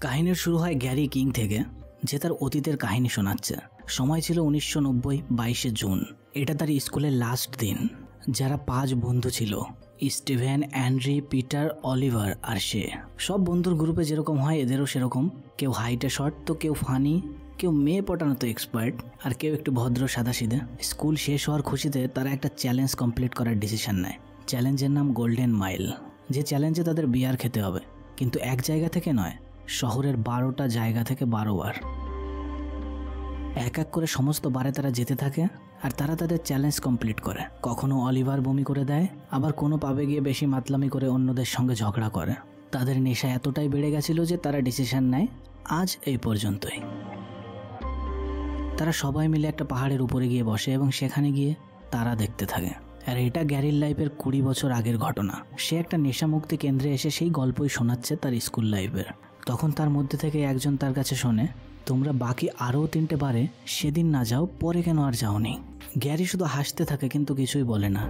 কাহিনীর শুরু হয় গ্যারি কিং থেকে, যে তার অতীতের কাহিনী শোনাচ্ছে। সময় ছিল 1990, 22শে জুন। এটা তার স্কুলের লাস্ট দিন। যারা 5 বন্ধু ছিল, স্টিভেন, অ্যান্ড্রি, পিটার, অলিভার আর সে। সব বন্ধুর গ্রুপে যেরকম হয় এদেরও সেরকম। কেউ হাইটে শর্ট, তো কেউ ফানি, কেউ মেয়ে পটানোতে এক্সপার্ট, আর কেউ একটু ভদ্র সাদাসিধে। স্কুল শেষ হওয়ার খুশিতে তারা একটা চ্যালেঞ্জ কমপ্লিট করার ডিসিশন নেয়। চ্যালেঞ্জের নাম গোল্ডেন মাইল। যে চ্যালেঞ্জে তাদের বিয়ার খেতে হবে, কিন্তু এক জায়গা থেকে নয়, শহরের 12টা জায়গা থেকে 12 বার। এক এক করে সমস্ত বারে তারা যেতে থাকে আর তারা তাদের চ্যালেঞ্জ কমপ্লিট করে। কখনো অলিভার বমি করে দেয়, আবার কোনো পাবে গিয়ে বেশি মাতলামি করে অন্যদের সঙ্গে ঝগড়া করে। তাদের নেশা এতটাই বেড়ে গেছিল যে তারা ডিসিশন নেয় আজ এই পর্যন্তই। তারা সবাই মিলে একটা পাহাড়ের উপরে গিয়ে বসে এবং সেখানে গিয়ে তারা দেখতে থাকে। আর এটা গ্যারির লাইফের 20 বছর আগের ঘটনা। সে একটা নেশামুক্তি কেন্দ্রে এসে সেই গল্পই শোনাচ্ছে তার স্কুল লাইফের। তখন তার মধ্যে থেকে একজন তার কাছে শোনে, তোমরা বাকি আরও 3টে বারে সেদিন না যাও, পরে কেন আর যাওনি? গ্যারি শুধু হাসতে থাকে কিন্তু কিছুই বলে না।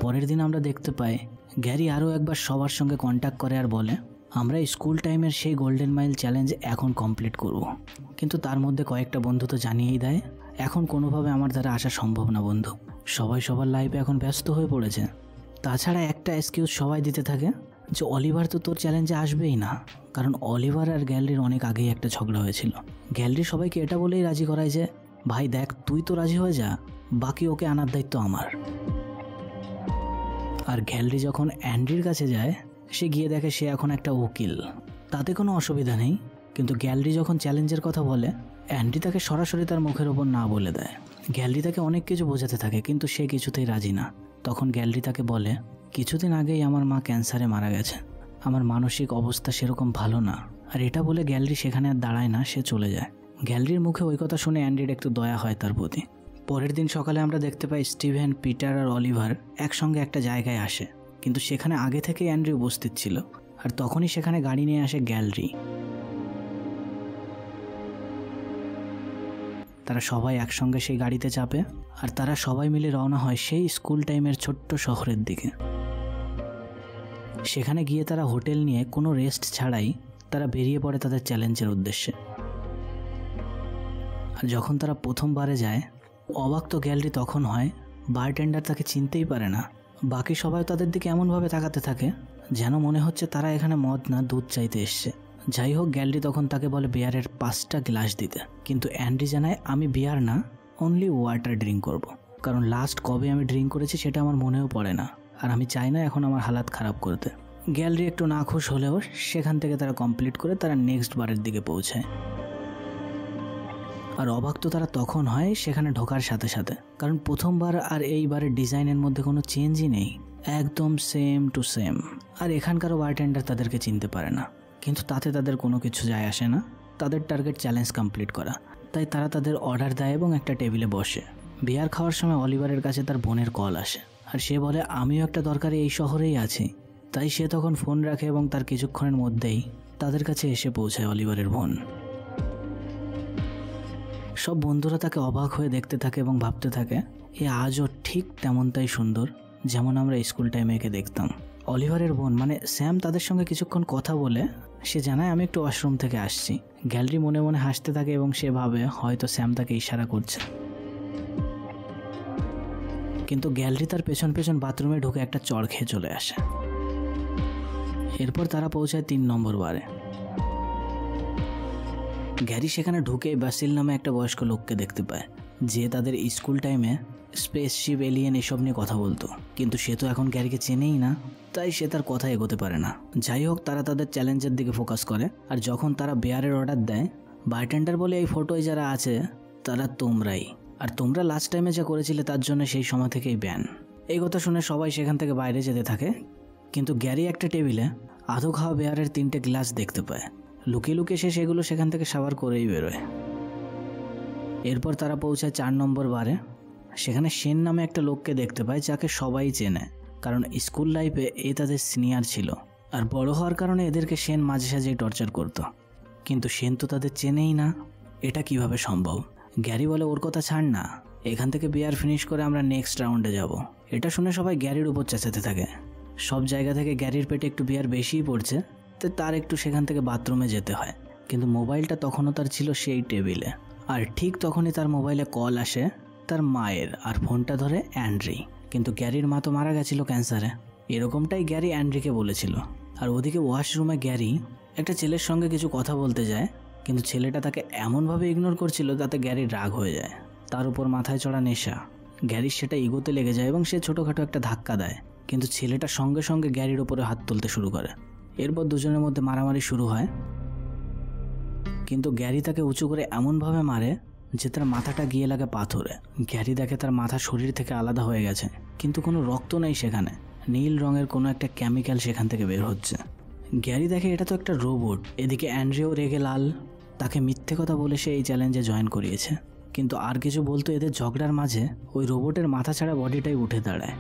পরের দিন আমরা দেখতে পাই গ্যারি আরও একবার সবার সঙ্গে কন্ট্যাক্ট করে আর বলে, আমরা স্কুল টাইমের সেই গোল্ডেন মাইল চ্যালেঞ্জ এখন কমপ্লিট করব। কিন্তু তার মধ্যে কয়েকটা বন্ধু তো জানিয়েই দেয়, এখন কোনোভাবে আমার দ্বারা আসা সম্ভব না বন্ধু। সবাই সবার লাইফে এখন ব্যস্ত হয়ে পড়েছে। তাছাড়া একটা এক্সকিউজ সবাই দিতে থাকে যে অলিভার তো তোর চ্যালেঞ্জে আসবেই না, কারণ অলিভার আর গ্যালরির অনেক আগেই একটা ঝগড়া হয়েছিল। গ্যালরি সবাইকে এটা বলেই রাজি করায় যে ভাই দেখ, তুই তো রাজি হয়ে যা, বাকি ওকে আনার দায়িত্ব আমার। আর গ্যালরি যখন অ্যান্ড্রির কাছে যায়, সে গিয়ে দেখে সে এখন একটা উকিল। তাতে কোনো অসুবিধা নেই, কিন্তু গ্যালরি যখন চ্যালেঞ্জের কথা বলে, অ্যান্ড্রি তাকে সরাসরি তার মুখের ওপর না বলে দেয়। গ্যালরি তাকে অনেক কিছু বোঝাতে থাকে কিন্তু সে কিছুতেই রাজি না। তখন গ্যালরি তাকে বলে, কিছুদিন আগেই আমার মা ক্যান্সারে মারা গেছে, আমার মানসিক অবস্থা সেরকম ভালো না। আর এটা বলে গ্যালরি সেখানে আর দাঁড়ায় না, সে চলে যায়। গ্যালরির মুখে ওই কথা শুনে অ্যান্ড্রির একটু দয়া হয় তার প্রতি। পরের দিন সকালে আমরা দেখতে পাই স্টিভেন, পিটার আর অলিভার একসঙ্গে একটা জায়গায় আসে, কিন্তু সেখানে আগে থেকেই অ্যান্ড্রি উপস্থিত ছিল। আর তখনই সেখানে গাড়ি নিয়ে আসে গ্যালরি। তারা সবাই একসঙ্গে সেই গাড়িতে চাপে আর তারা সবাই মিলে রওনা হয় সেই স্কুল টাইমের ছোট্ট শহরের দিকে। সেখানে গিয়ে তারা হোটেল নিয়ে কোনো রেস্ট ছাড়াই তারা বেরিয়ে পড়ে তাদের চ্যালেঞ্জের উদ্দেশ্যে। আর যখন তারা প্রথমবারে যায়, অবাক তো গ্যালরি তখন হয়, বারটেন্ডার তাকে চিনতেই পারে না। বাকি সবাই তাদের দিকে এমনভাবে তাকাতে থাকে যেন মনে হচ্ছে তারা এখানে মদ না দুধ চাইতে এসছে। যাই হোক, গ্যালরি তখন তাকে বলে বিয়ারের 5টা গ্লাস দিতে, কিন্তু অ্যান্ড্রি জানায় আমি বিয়ার না, অনলি ওয়াটার ড্রিঙ্ক করব, কারণ লাস্ট কবে আমি ড্রিঙ্ক করেছি সেটা আমার মনেও পড়ে না, আর আমি চাই না এখন আমার হালাত খারাপ করতে। গ্যালরি একটু নাখুশ হলেও সেখান থেকে তারা কমপ্লিট করে তারা নেক্সট বারের দিকে পৌঁছায়। আর অবাক তো তারা তখন হয় সেখানে ঢোকার সাথে সাথে, কারণ প্রথমবার আর এইবারের ডিজাইনের মধ্যে কোনো চেঞ্জই নেই, একদম সেম টু সেম। আর এখানকারও বারটেন্ডার তাদেরকে চিনতে পারে না, কিন্তু তাতে তাদের কোনো কিছু যায় আসে না। তাদের টার্গেট চ্যালেঞ্জ কমপ্লিট করা, তাই তারা তাদের অর্ডার দেয় এবং একটা টেবিলে বসে। বিয়ার খাওয়ার সময় অলিভারের কাছে তার বোনের কল আসে আর সে বলে আমিও একটা দরকারে এই শহরেই আছি। তাই সে তখন ফোন রাখে এবং তার কিছুক্ষণের মধ্যেই তাদের কাছে এসে পৌঁছায় অলিভারের বোন। সব বন্ধুরা তাকে অবাক হয়ে দেখতে থাকে এবং ভাবতে থাকে এ আজও ঠিক তেমনটাই সুন্দর যেমন আমরা স্কুল টাইমে একে দেখতাম। অলিভারের বোন মানে স্যাম তাদের সঙ্গে কিছুক্ষণ কথা বলে সে জানায় আমি একটু ওয়াশরুম থেকে আসছি। গ্যালরি মনে মনে হাসতে থাকে এবং সে ভাবে হয়তো স্যাম তাকে ইশারা করছে, কিন্তু গ্যালরি তার পেছন পেছন বাথরুমে ঢুকে একটা চড় খেয়ে চলে আসে। এরপর তারা পৌঁছায় 3 নম্বর বারে। গ্যারি সেখানে ঢুকে বাসিল নামে একটা বয়স্ক লোককে দেখতে পায়, যে তাদের স্কুল টাইমে স্পেসশিপ, এলিয়েন এসব নিয়ে কথা বলতো, কিন্তু সে তো এখন গ্যারিকে চেনেই না, তাই সে তার কথা এগোতে পারে না। যাই হোক, তারা তাদের চ্যালেঞ্জের দিকে ফোকাস করে। আর যখন তারা বিয়ারের অর্ডার দেয়, বারটেন্ডার বলে এই ফটোয় যারা আছে তারা তোমরাই, আর তোমরা লাস্ট টাইমে যা করেছিলে তার জন্য সেই সময় থেকেই ব্যান। এই কথা শুনে সবাই সেখান থেকে বাইরে যেতে থাকে, কিন্তু গ্যারি একটা টেবিলে আধো খাওয়া বিয়ারের 3টে গ্লাস দেখতে পায়। লুকিয়ে লুকিয়ে সে সেগুলো সেখান থেকে সাবার করেই বেরোয়। এরপর তারা পৌঁছায় 4 নম্বর বারে। সেখানে সেন নামে একটা লোককে দেখতে পায় যাকে সবাই চেনে, কারণ স্কুল লাইফে এ তাদের সিনিয়র ছিল, আর বড় হওয়ার কারণে এদেরকে সেন মাঝে সাঝেই টর্চার করত। কিন্তু সেন তো তাদের চেনেই না, এটা কিভাবে সম্ভব? গ্যারি বলে ওর কথা ছাড় না, এখান থেকে বিয়ার ফিনিশ করে আমরা নেক্সট রাউন্ডে যাব। এটা শুনে সবাই গ্যারির উপর চেঁচাতে থাকে। সব জায়গা থেকে গ্যারির পেটে একটু বিয়ার বেশিই পড়ছে, তাই তার একটু সেখান থেকে বাথরুমে যেতে হয়, কিন্তু মোবাইলটা তখনও তার ছিল সেই টেবিলে। আর ঠিক তখনই তার মোবাইলে কল আসে তার মায়ের, আর ফোনটা ধরে অ্যান্ড্রি। কিন্তু গ্যারির মা তো মারা গেছিল ক্যান্সারে, এরকমটাই গ্যারি অ্যান্ড্রিকে বলেছিল। আর ওদিকে ওয়াশরুমে গ্যারি একটা ছেলের সঙ্গে কিছু কথা বলতে যায়, কিন্তু ছেলেটা তাকে এমনভাবে ইগনোর করছিল তাতে গ্যারির রাগ হয়ে যায়। তার উপর মাথায় চড়া নেশা, গ্যারির সেটা ইগোতে লেগে যায় এবং সে ছোটোখাটো একটা ধাক্কা দেয়, কিন্তু ছেলেটা সঙ্গে সঙ্গে গ্যারির ওপরে হাত তুলতে শুরু করে। এরপর দুজনের মধ্যে মারামারি শুরু হয়, কিন্তু গ্যারি তাকে উঁচু করে এমনভাবে মারে যে তার মাথাটা গিয়ে লাগে পাথরে। গ্যারি দেখে তার মাথা শরীর থেকে আলাদা হয়ে গেছে, কিন্তু কোনো রক্ত নেই সেখানে, নীল রঙের কোনো একটা কেমিক্যাল সেখান থেকে বের হচ্ছে। গ্যারি দেখে এটা তো একটা রোবট। এদিকে অ্যান্ড্রিও রেগে লাল, তাকে মিথ্যে কথা বলে সে এই চ্যালেঞ্জে জয়েন করিয়েছে, কিন্তু আর কিছু বলতো এদের ঝগড়ার মাঝে ওই রোবটের মাথা ছাড়া বডিটাই উঠে দাঁড়ায়।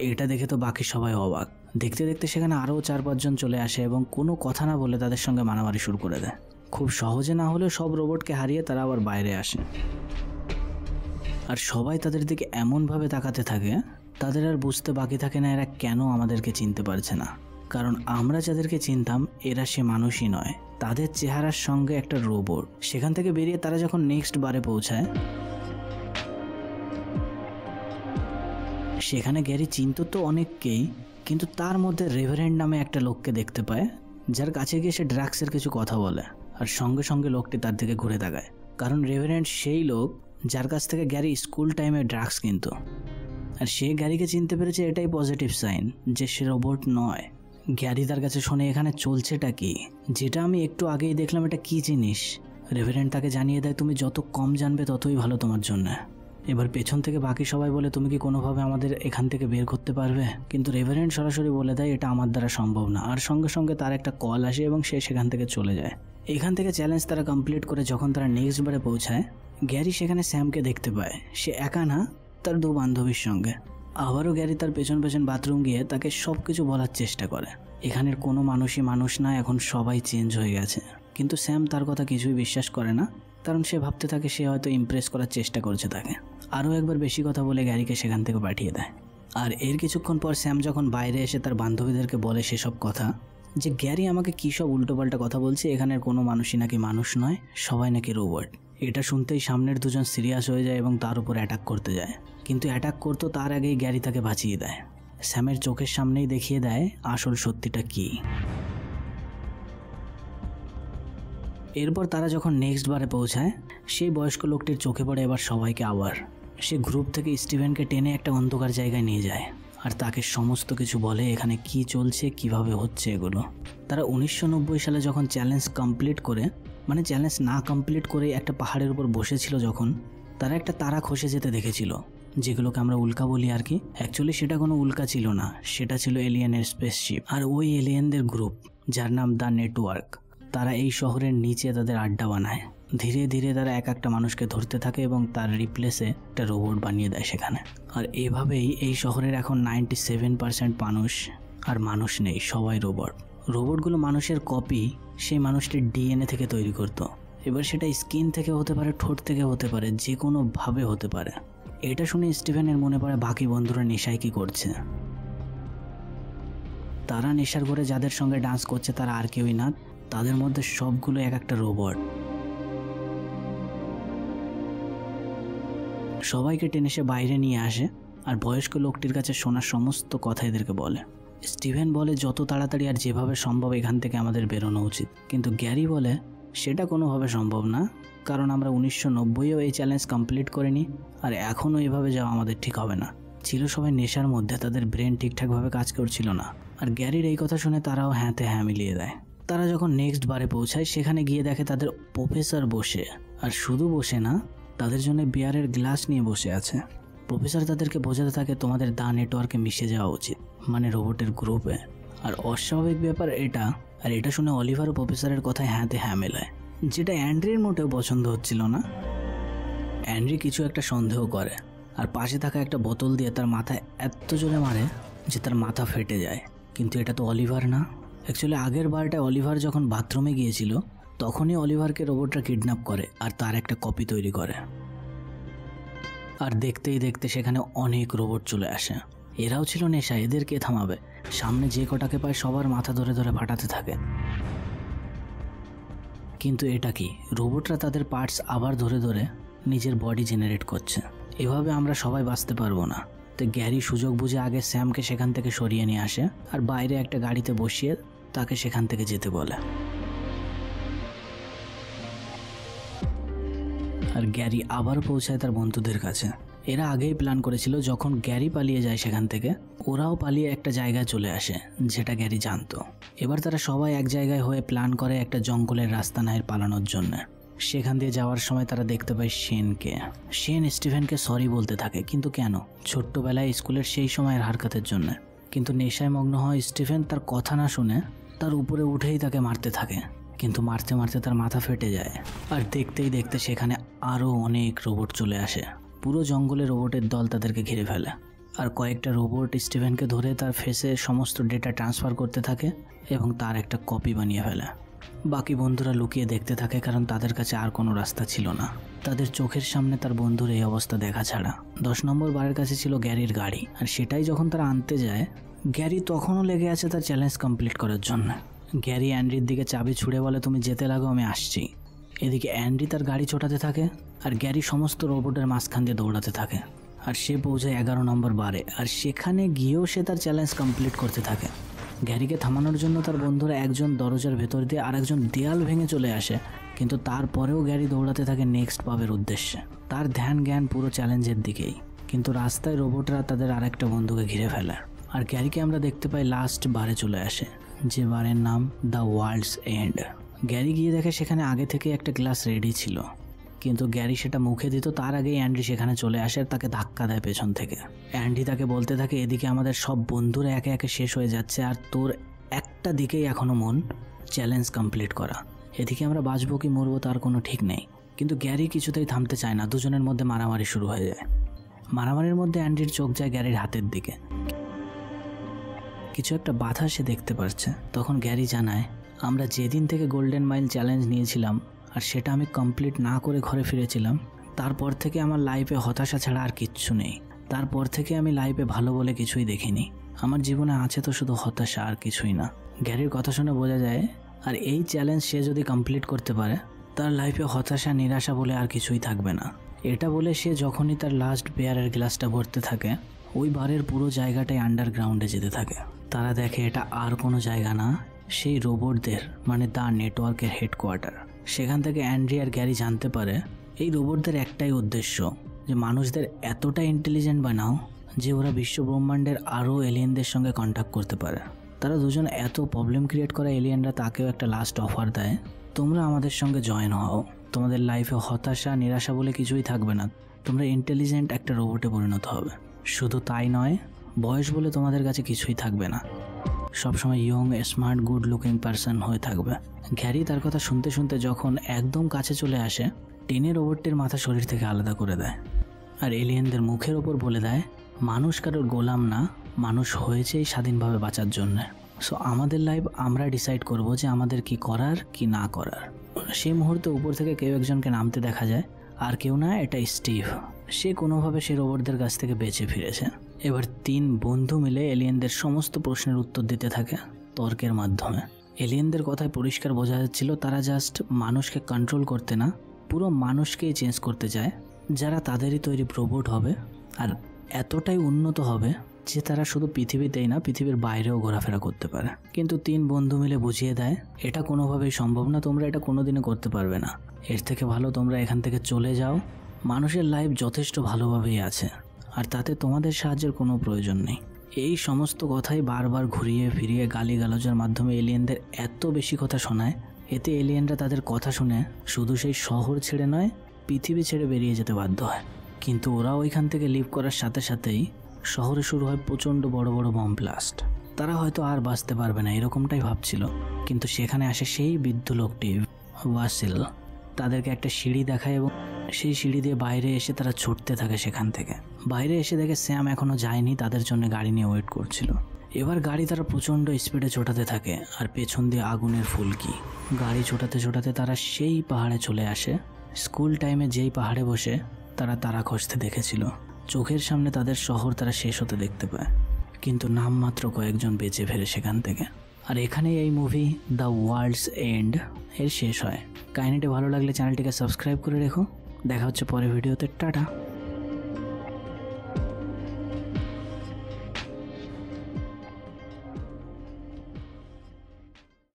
এটা দেখে তো বাকি সবাই অবাক। দেখতে দেখতে সেখানে আরও 4-5 জন চলে আসে এবং কোনো কথা না বলে তাদের সঙ্গে মারামারি শুরু করে দেয়। খুব সহজে না হলেও সব রোবটকে হারিয়ে তারা আবার বাইরে আসে, আর সবাই তাদের দিকে এমনভাবে তাকাতে থাকে তাদের আর বুঝতে বাকি থাকে না এরা কেন আমাদেরকে চিনতে পারছে না। কারণ আমরা যাদেরকে চিনতাম এরা সে মানুষই নয়, তাদের চেহারার সঙ্গে একটা রোবট। সেখান থেকে বেরিয়ে তারা যখন নেক্সট বারে পৌঁছায়, সেখানে গ্যারি চিনত তো অনেককেই, কিন্তু তার মধ্যে রেভারেন্ড নামে একটা লোককে দেখতে পায়, যার কাছে গিয়ে সে ড্রাগসের কিছু কথা বলে। আর সঙ্গে সঙ্গে লোকটি তার দিকে ঘুরে তাকায়, কারণ রেভারেন্ড সেই লোক যার কাছ থেকে গ্যারি স্কুল টাইমে ড্রাগস কিনত। আর সে গ্যারিকে চিনতে পেরেছে, এটাই পজিটিভ সাইন যে সে রোবট নয়। গ্যারি তার কাছে শোনে এখানে চলছেটা কি, যেটা আমি একটু আগেই দেখলাম, এটা কি জিনিস। রেভারেন্ড তাকে জানিয়ে দেয় তুমি যত কম জানবে ততই ভালো তোমার জন্য। এবার পেছন থেকে বাকি সবাই বলে তুমি কি কোনোভাবে আমাদের এখান থেকে বের করতে পারবে, কিন্তু রেভারেন্ড সরাসরি বলে দেয় এটা আমার দ্বারা সম্ভব না। আর সঙ্গে সঙ্গে তার একটা কল আসে এবং সে সেখান থেকে চলে যায়। এখান থেকে চ্যালেঞ্জ তারা কমপ্লিট করে যখন তারা নেক্সট বারে পৌঁছায়, গ্যারি সেখানে স্যামকে দেখতে পায়। সে একা না, তার 2 বান্ধবীর সঙ্গে। আবারও গ্যারি তার পেছন পেছন বাথরুম গিয়ে তাকে সব কিছু বলার চেষ্টা করে। এখানের কোনো মানুষই মানুষ না, এখন সবাই চেঞ্জ হয়ে গেছে। কিন্তু স্যাম তার কথা কিছুই বিশ্বাস করে না, কারণ সে ভাবতে থাকে সে হয়তো ইমপ্রেস করার চেষ্টা করছে তাকে। আরও একবার বেশি কথা বলে গ্যারিকে সেখান থেকে পাঠিয়ে দেয়। আর এর কিছুক্ষণ পর স্যাম যখন বাইরে এসে তার বান্ধবীদেরকে বলে সেসব কথা, যে গ্যারি আমাকে কী সব উল্টোপাল্টা কথা বলছে, এখানের কোনো মানুষই নাকি মানুষ নয়, সবাই নাকি রোবট। এটা শুনতেই সামনের দুজন সিরিয়াস হয়ে যায় এবং তার উপর অ্যাটাক করতে যায়, কিন্তু অ্যাটাক করতো তার আগেই গ্যারি তাকে বাঁচিয়ে দেয়। স্যামের চোখের সামনেই দেখিয়ে দেয় আসল সত্যিটা কী। এরপর তারা যখন নেক্সট বারে পৌঁছায়, সেই বয়স্ক লোকটির চোখে পড়ে এবার সবাইকে। আবার সে গ্রুপ থেকে স্টিভেনকে টেনে একটা অন্ধকার জায়গায় নিয়ে যায় আর তাকে সমস্ত কিছু বলে এখানে কি চলছে, কিভাবে হচ্ছে এগুলো। তারা 1990 সালে যখন চ্যালেঞ্জ কমপ্লিট করে, মানে চ্যালেঞ্জ না কমপ্লিট করে একটা পাহাড়ের উপর বসেছিল, যখন তারা একটা তারা খসে যেতে দেখেছিল, যেগুলোকে আমরা উল্কা বলি আর কি। অ্যাকচুয়ালি সেটা কোনো উল্কা ছিল না, সেটা ছিল এলিয়েনের স্পেসশিপ। আর ওই এলিয়েনদের গ্রুপ, যার নাম দ্য নেটওয়ার্ক, তারা এই শহরের নিচে তাদের আড্ডা বানায়। ধীরে ধীরে তারা এক একটা মানুষকে ধরতে থাকে এবং তার রিপ্লেসে একটা রোবট বানিয়ে দেয় সেখানে। আর এভাবেই এই শহরের এখন 97% মানুষ আর মানুষ নেই, সবাই রোবট। রোবটগুলো মানুষের কপি সেই মানুষটির ডিএনএ থেকে তৈরি করত। এবার সেটা স্কিন থেকে হতে পারে, ঠোঁট থেকে হতে পারে, যে কোনোভাবে হতে পারে। এটা শুনে স্টিভেনের মনে পড়ে বাকি বন্ধুরা নেশায় কি করছে। তারা নেশার ঘরে যাদের সঙ্গে ডান্স করছে তারা আর কেউই না, তাদের মধ্যে সবগুলো এক একটা রোবট। সবাইকে টেনে সে বাইরে নিয়ে আসে আর বয়স্ক লোকটির কাছে শোনা সমস্ত কথা এদেরকে বলে। স্টিভেন বলে যত তাড়াতাড়ি আর যেভাবে সম্ভব এখান থেকে আমাদের বেরোনো উচিত, কিন্তু গ্যারি বলে সেটা কোনোভাবে সম্ভব না, কারণ আমরা 1990-এও এই চ্যালেঞ্জ কমপ্লিট করিনি আর এখনও এভাবে যাওয়া আমাদের ঠিক হবে না। ছিল সবাই নেশার মধ্যে, তাদের ব্রেন ঠিকঠাকভাবে কাজ করছিল না। আর গ্যারির এই কথা শুনে তারাও হ্যাঁতে হ্যাঁ মিলিয়ে দেয়। তারা যখন নেক্সট বারে পৌঁছায়, সেখানে গিয়ে দেখে তাদের প্রফেসর বসে, আর শুধু বসে না, তাদের জন্য বিয়ারের গ্লাস নিয়ে বসে আছে। প্রফেসর তাদেরকে বোঝাতে থাকে তোমাদের দ্য নেটওয়ার্কে মিশে যাওয়া উচিত, মানে রোবটের গ্রুপে। আর অস্বাভাবিক ব্যাপার এটা, আর এটা শুনে অলিভারও প্রফেসরের কথায় হ্যাঁতে হ্যাঁ মেলায়, যেটা অ্যান্ড্রির মোটেও পছন্দ হচ্ছিল না। অ্যান্ড্রি কিছু একটা সন্দেহ করে আর পাশে থাকা একটা বোতল দিয়ে তার মাথায় এত জোরে মারে যে তার মাথা ফেটে যায়। কিন্তু এটা তো অলিভার না। অ্যাকচুয়ালি আগের বারটায় অলিভার যখন বাথরুমে গিয়েছিল, তখনই অলিভারকে রোবটরা কিডন্যাপ করে আর তার একটা কপি তৈরি করে। আর দেখতেই দেখতে সেখানে অনেক রোবট চলে আসে। এরাও ছিল নেশা, এদের কে থামাবে? সামনে যে কটাকে পায় সবার মাথা ধরে ধরে ফাটাতে থাকে। কিন্তু এটা কি, রোবটরা তাদের পার্টস আবার ধরে ধরে নিজের বডি জেনারেট করছে। এভাবে আমরা সবাই বাঁচতে পারবো না। তো গ্যারি সুযোগ বুঝে আগে স্যামকে সেখান থেকে সরিয়ে নিয়ে আসে আর বাইরে একটা গাড়িতে বসিয়ে তাকে সেখান থেকে যেতে বলে। আর গ্যারি আবার পৌঁছায় তার বন্ধুদের কাছে। এরা আগেই প্ল্যান করেছিল যখন গ্যারি পালিয়ে যায় সেখান থেকে, ওরাও পালিয়ে একটা জায়গায় চলে আসে যেটা গ্যারি জানতো। এবার তারা সবাই এক জায়গায় হয়ে প্ল্যান করে একটা জঙ্গলের রাস্তা নায়ের পালানোর জন্য। সেখান দিয়ে যাওয়ার সময় তারা দেখতে পায় শেনকে। শেন স্টিফেনকে সরি বলতে থাকে, কিন্তু কেন? ছোট্টবেলায় স্কুলের সেই সময়ের হারকাতের জন্য। কিন্তু নেশায় মগ্ন হয় স্টিফেন তার কথা না শুনে তার উপরে উঠেই তাকে মারতে থাকে, কিন্তু মারতে মারতে তার মাথা ফেটে যায়। আর দেখতেই দেখতে সেখানে আরও অনেক রোবট চলে আসে। পুরো জঙ্গলে রোবটের দল তাদেরকে ঘিরে ফেলে। আর কয়েকটা রোবট স্টিফেনকে ধরে তার ফেসে সমস্ত ডেটা ট্রান্সফার করতে থাকে এবং তার একটা কপি বানিয়ে ফেলে। বাকি বন্ধুরা লুকিয়ে দেখতে থাকে, কারণ তাদের কাছে আর কোনো রাস্তা ছিল না। তাদের চোখের সামনে তার বন্ধুর এই অবস্থা দেখা ছাড়া। 10 নম্বর বারের কাছে ছিল গ্যারির গাড়ি, আর সেটাই যখন তারা আনতে যায়, গ্যারি তখনও লেগে আছে তার চ্যালেঞ্জ কমপ্লিট করার জন্য। গ্যারি অ্যান্ড্রির দিকে চাবি ছুড়ে বলে, তুমি যেতে লাগো, আমি আসছি। এদিকে অ্যান্ড্রি তার গাড়ি ছোটাতে থাকে আর গ্যারি সমস্ত রোবটের মাঝখান দিয়ে দৌড়াতে থাকে। আর সে পৌঁছায় 11 নম্বর বারে, আর সেখানে গিয়েও সে তার চ্যালেঞ্জ কমপ্লিট করতে থাকে। গ্যারিকে থামানোর জন্য তার বন্ধুরা একজন দরজার ভেতর দিয়ে আর একজন দেয়াল ভেঙে চলে আসে, কিন্তু তারপরেও গ্যারি দৌড়াতে থাকে নেক্সট পাবের উদ্দেশ্যে। তার ধ্যান জ্ঞান পুরো চ্যালেঞ্জের দিকেই। কিন্তু রাস্তায় রোবটরা তাদের আরেকটা বন্ধুকে ঘিরে ফেলে। আর গ্যারিকে আমরা দেখতে পাই লাস্ট বারে চলে আসে, যে বারের নাম দ্য ওয়ার্ল্ডস এন্ড। গ্যারি গিয়ে দেখে সেখানে আগে থেকে একটা গ্লাস রেডি ছিল, কিন্তু গ্যারি সেটা মুখে দিত তার আগেই অ্যান্ডি সেখানে চলে আসে, তাকে ধাক্কা দেয় পেছন থেকে। অ্যান্ডি তাকে বলতে থাকে, এদিকে আমাদের সব বন্ধুরা একে একে শেষ হয়ে যাচ্ছে আর তোর একটা দিকেই এখনো মন, চ্যালেঞ্জ কমপ্লিট করা। এদিকে আমরা বাঁচবো কি মরবো তার কোনো ঠিক নেই। কিন্তু গ্যারি কিছুতেই থামতে চায় না, দুজনের মধ্যে মারামারি শুরু হয়ে যায়। মারামারির মধ্যে অ্যান্ডির চোখ যায় গ্যারির হাতের দিকে, কিছু একটা বাধা সে দেখতে পাচ্ছে। তখন গ্যারি জানায়, আমরা যেদিন থেকে গোল্ডেন মাইল চ্যালেঞ্জ নিয়েছিলাম আর সেটা আমি কমপ্লিট না করে ঘরে ফিরেছিলাম, তারপর থেকে আমার লাইফে হতাশা ছাড়া আর কিচ্ছু নেই। তারপর থেকে আমি লাইফে ভালো বলে কিছুই দেখিনি। আমার জীবনে আছে তো শুধু হতাশা, আর কিছুই না। গ্যারির কথা শুনে বোঝা যায়, আর এই চ্যালেঞ্জ সে যদি কমপ্লিট করতে পারে তার লাইফে হতাশা নিরাশা বলে আর কিছুই থাকবে না। এটা বলে সে যখনই তার লাস্ট বিয়ারের গ্লাসটা ভরতে থাকে, ওই বারের পুরো জায়গাটাই আন্ডারগ্রাউন্ডে যেতে থাকে। তারা দেখে এটা আর কোনো জায়গা না, সেই রোবটদের মানে দ্য নেটওয়ার্কের হেডকোয়ার্টার। সেখান থেকে অ্যান্ড্রি আর গ্যারি জানতে পারে এই রোবটদের একটাই উদ্দেশ্য, যে মানুষদের এতটা ইন্টেলিজেন্ট বানাও যে ওরা বিশ্ব ব্রহ্মাণ্ডের আরও এলিয়েনদের সঙ্গে কন্ট্যাক্ট করতে পারে। তারা দুজন এত প্রবলেম ক্রিয়েট করা এলিয়েনরা তাকেও একটা লাস্ট অফার দেয়, তোমরা আমাদের সঙ্গে জয়েন হও, তোমাদের লাইফে হতাশা নিরাশা বলে কিছুই থাকবে না, তোমরা ইন্টেলিজেন্ট একটা রোবটে পরিণত হবে। শুধু তাই নয়, বয়স বলে তোমাদের কাছে কিছুই থাকবে না, সবসময় young smart good looking person হয়ে থাকবে। গ্যারি তার কথা শুনতে শুনতে যখন একদম কাছে চলে আসে, টেনে রোবটটির মাথা শরীর থেকে আলাদা করে দেয় আর এলিয়েনদের মুখের ওপর বলে দেয়, মানুষ কারোর গোলাম না, মানুষ হয়েছেই স্বাধীনভাবে বাঁচার জন্য। সো আমাদের লাইফ আমরা ডিসাইড করব যে আমাদের কি করার কি না করার। সেই মুহূর্তে উপর থেকে কেউ একজনকে নামতে দেখা যায়, আর কেউ না, এটা স্টিভ। সে কোনোভাবে সে রোবটদের কাছ থেকে বেঁচে ফিরেছে। এবার 3 বন্ধু মিলে এলিয়েনদের সমস্ত প্রশ্নের উত্তর দিতে থাকে তর্কের মাধ্যমে। এলিয়েনদের কথায় পরিষ্কার বোঝা যাচ্ছিল তারা জাস্ট মানুষকে কন্ট্রোল করতে না, পুরো মানুষকেই চেঞ্জ করতে চায়, যারা তাদেরই তৈরি রোবট হবে আর এতটাই উন্নত হবে যে তারা শুধু পৃথিবীতেই না পৃথিবীর বাইরেও ঘোরাফেরা করতে পারে। কিন্তু 3 বন্ধু মিলে বুঝিয়ে দেয় এটা কোনোভাবেই সম্ভব না, তোমরা এটা কোনোদিনও করতে পারবে না। এর থেকে ভালো তোমরা এখান থেকে চলে যাও, মানুষের লাইফ যথেষ্ট ভালোভাবেই আছে আর তাতে তোমাদের সাহায্যের কোনো প্রয়োজন নেই। এই সমস্ত কথাই বারবার ঘুরিয়ে ফিরিয়ে গালিগালাজের মাধ্যমে এলিয়েনদের এত বেশি কথা শোনায়, এতে এলিয়েনরা তাদের কথা শুনে শুধু সেই শহর ছেড়ে নয় পৃথিবী ছেড়ে বেরিয়ে যেতে বাধ্য হয়। কিন্তু ওরা ওইখান থেকে লিভ করার সাথে সাথেই শহরে শুরু হয় প্রচণ্ড বড় বড় বম ব্লাস্ট। তারা হয়তো আর বাঁচতে পারবে না এরকমটাই ভাবছিল, কিন্তু সেখানে আসে সেই বৃদ্ধ লোকটি ওয়াসিল। তাদেরকে একটা সিঁড়ি দেখায় এবং সেই সিঁড়ি দিয়ে বাইরে এসে তারা ছুটতে থাকে। সেখান থেকে বাইরে এসে দেখে স্যাম এখনও যায়নি, তাদের জন্য গাড়ি নিয়ে ওয়েট করছিল। এবার গাড়ি তারা প্রচণ্ড স্পিডে ছোটাতে থাকে আর পেছন দিয়ে আগুনের ফুলকি। গাড়ি ছোটাতে ছোটাতে তারা সেই পাহাড়ে চলে আসে, স্কুল টাইমে যেই পাহাড়ে বসে তারা তারা খসতে দেখেছিল। চোখের সামনে তাদের শহর তারা শেষ হতে দেখতে পায়। কিন্তু নামমাত্র কয়েকজন বেঁচে ফেরে সেখান থেকে। আর এখানেই এই মুভি দ্য ওয়ার্ল্ডস এন্ড এর শেষ হয়। কাহিনীটি ভালো লাগলে চ্যানেলটিকে সাবস্ক্রাইব করে রেখো। দেখা হচ্ছে পরের ভিডিওতে। টাটা।